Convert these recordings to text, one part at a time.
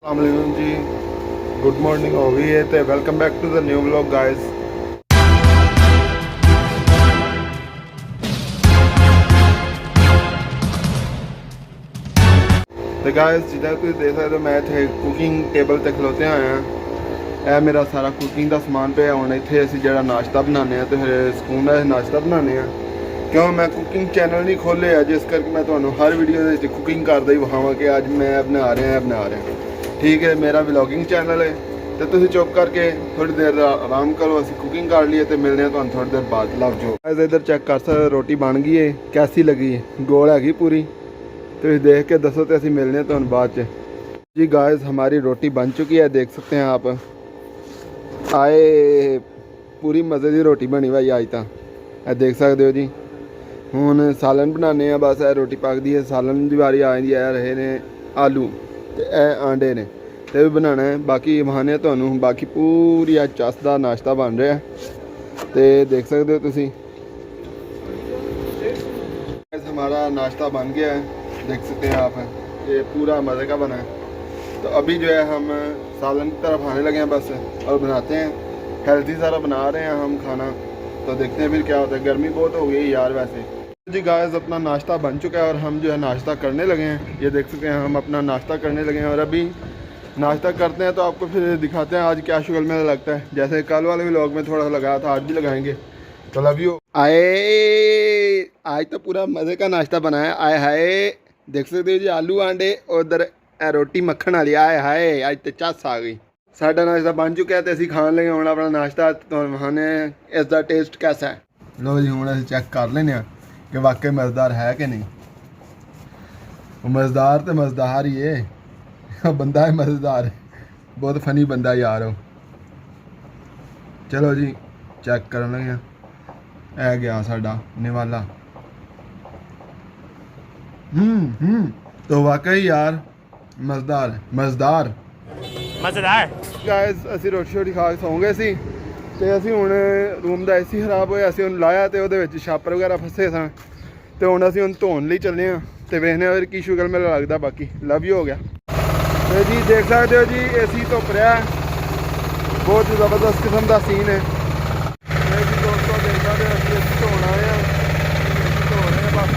अस्सलाम जी, good morning हो गई है तो welcome back to the new vlog guys. तो गाइस जिदा तुम देख सकते हो मैं इतने कुकिंग टेबल ते खलोते आया। यह मेरा सारा कुकिंग का समान पे हूँ इतने असी जो नाश्ता बनाने तो फिर सुकून का नाश्ता बनाने क्यों मैं कुकिंग चैनल नहीं खोले जिस करके मैं तुम्हें हर वीडियो कुकिंग करता ही विखावा कि अज मैं बना रहा ठीक है। मेरा व्लॉगिंग चैनल है तो तुम चुप करके थोड़ी देर आराम करो, असी कुकिंग कर लिए तो मिलने तो थोड़ी देर बाद लव जो इधर चेक कर सकते रोटी बन गई है, कैसी लगी है, गोल हैगी पूरी। तो देख के दसो तो असी मिलने तो बाद च जी। गाइस हमारी रोटी बन चुकी है, देख सकते हैं आप। आए पूरी मज़े की रोटी बनी भाई आज तो देख सकते हो जी। हुण सालन बनाने बस रोटी पकदी है, सालन की वारी आ जाती है। रहे ने आलू तो यह आंडे ने तो भी बनाना है। बाकी वहाने तो बाकी पूरी अज चस का नाश्ता बन रहा है तो देख सकते हो तुसी। हमारा नाश्ता बन गया है, देख सकते हैं आप। ये पूरा मज़े का बना है। तो अभी जो है हम सालन की तरफ आने लगे हैं बस, और बनाते हैं हेल्थी सारा बना रहे हैं हम खाना। तो देखते हैं फिर क्या होता है। गर्मी बहुत हो गई यार वैसे जी। गाइस अपना नाश्ता बन चुका है और हम जो है नाश्ता करने लगे हैं। ये देख सकते हैं हम अपना नाश्ता करने लगे हैं और अभी नाश्ता करते हैं तो आपको फिर दिखाते हैं आज क्या शुगर मेला लगता है। जैसे कल वाले व्लॉग में थोड़ा सा लगाया था, आज भी लगाएंगे। तो लव यू। आए आज तो पूरा मज़े का नाश्ता बनाया। आए हाय देख सकते हो जी, आलू आंडे और उधर रोटी मक्खन वाली। आए हाय आज तो चस आ गई। साडा नाश्ता बन चुका है तो असीं खान लगे हूँ अपना नाश्ता। तो खाने इसका टेस्ट कैसा है लो जी। हूँ असीं चेक कर लें कि वाकई मज़ेदार है कि नहीं। मज़ेदार तो मज़ेदार ही है, बंदा है मज़ेदार, बहुत फनी बंदा यार हो। चलो जी चेक कर लगे। है गया साडा निवाला। तो वाकई यार मज़ेदार मज़ेदार मज़ेदार। गाइस असीं रोटी शोटी खा के सौ गए सी ते असीं हुण रूम दा AC खराब होया, असीं हुण लाया ते उहदे विच छापर वगैरह फसे सन ते हुण असीं हुण धोन लई चले आं ते वेखने आं फिर की शुगर मेला लगदा। बाकी लव यू हो गया। ते जी देख सकते हो जी AC धुप रहा है, बहुत ही ज़बरदस्त किस्म का सीन है। ते जी दोस्तों देख सकते हो असीं AC धोन आए हैं, धो रहे हैं बस।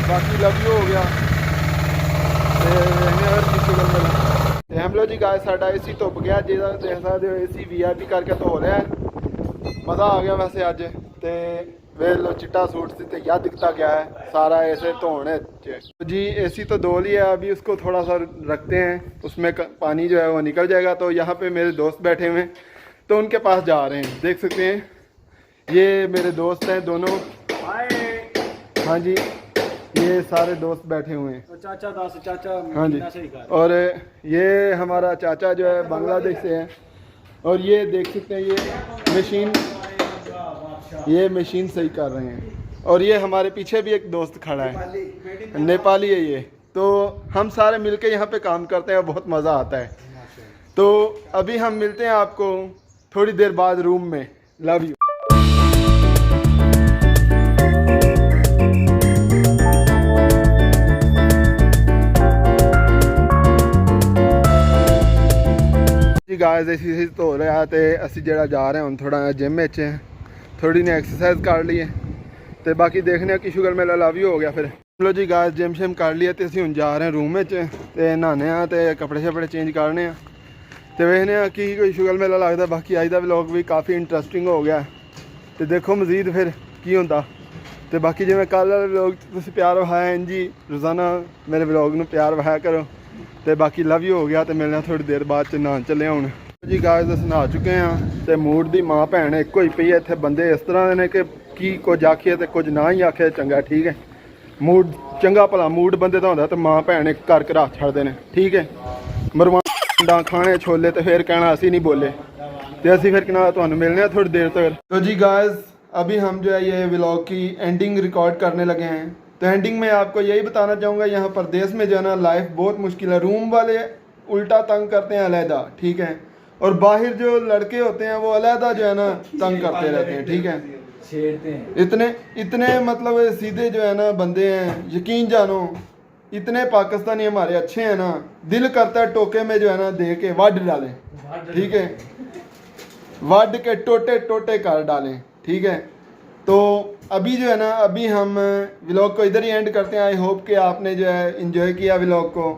बाकी लव यू हो गया ते वेखने आं फिर की शुगर मेला। हम लो जी गाइस साडा AC धुप गया, जिहदा देख सकते हो AC VIP करके धो लिया। मज़ा आ गया वैसे अज। तो वे लो चिट्टा सूट से याद दिखता गया है सारा ऐसे धोने जी। AC तो धो लिया, अभी उसको थोड़ा सा रखते हैं, उसमें पानी जो है वो निकल जाएगा। तो यहाँ पे मेरे दोस्त बैठे हुए हैं तो उनके पास जा रहे हैं। देख सकते हैं ये मेरे दोस्त हैं दोनों। हाँ जी ये सारे दोस्त बैठे हुए हैं। चाचा दास चाचा हाँ जी। और ये हमारा चाचा जो है बांग्लादेश से है। और ये देख सकते हैं ये मशीन सही कर रहे हैं। और ये हमारे पीछे भी एक दोस्त खड़ा है, नेपाली है ये। तो हम सारे मिलके यहाँ पे काम करते हैं, बहुत मज़ा आता है। तो अभी हम मिलते हैं आपको थोड़ी देर बाद रूम में। Love you. गाइस ऐसी धो रहा तो असी जरा जा रहे हैं थोड़ा जिम में थोड़ी ने एक्सरसाइज कर ली है। तो बाकी देखने कि शुगर मेला लव यू हो गया। फिर चलो जी गाइस जिम शिम कर लिया तो असी हुण जा रहे हैं रूम में तो नहाने तो कपड़े शपड़े चेंज करने तो वेखने कि कोई शुगर मेला लगता। बाकी अज का व्लॉग भी काफ़ी इंटरस्टिंग हो गया तो देखो मजीद फिर की होंदा। तो बाकी जिवें कल व्लॉग तुसीं प्यार विखाया जी, रोज़ाना मेरे व्लॉग में प्यार विखाया करो। तो बाकी लव यू हो गया तो मिलना थोड़ी देर बाद च नहान चले हूँ जी। गाइस अस नहा चुके हैं तो मूड की माँ भैन एक ही पई है। इतने बंदे इस तरह ने कि कुछ आखिए तो कुछ ना ही आखिए चंगा। ठीक है मूड चंगा भला मूड बंदे का होंदा तो माँ भैन एक कर रख छड़ते हैं। ठीक है मरवा खाने छोले तो फिर कहना असी नहीं बोले तो असी फिर कहना तो मिलने थोड़ी देर तक। तो जी गाइस अभी हम जो है ये व्लॉग की एंडिंग रिकॉर्ड करने लगे हैं। तो एंडिंग में आपको यही बताना चाहूँगा, यहाँ परदेश में जो है ना लाइफ बहुत मुश्किल है। रूम वाले उल्टा तंग करते हैं अलहदा, ठीक है, और बाहर जो लड़के होते हैं वो अलहदा जो है ना तंग करते रहते हैं। ठीक है छेड़ते हैं। इतने इतने मतलब सीधे जो है ना बंदे हैं, यकीन जानो इतने पाकिस्तानी हमारे अच्छे हैं ना, दिल करता है टोके में जो है ना दे के वाड डालें, ठीक है, वाड के टोटे टोटे कर डालें, ठीक है। तो अभी जो है ना, अभी हम व्लॉग को इधर ही एंड करते हैं। आई होप कि आपने जो है एंजॉय किया व्लॉग को।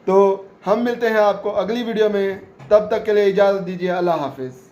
तो हम मिलते हैं आपको अगली वीडियो में, तब तक के लिए इजाज़त दीजिए। अल्लाह हाफिज़।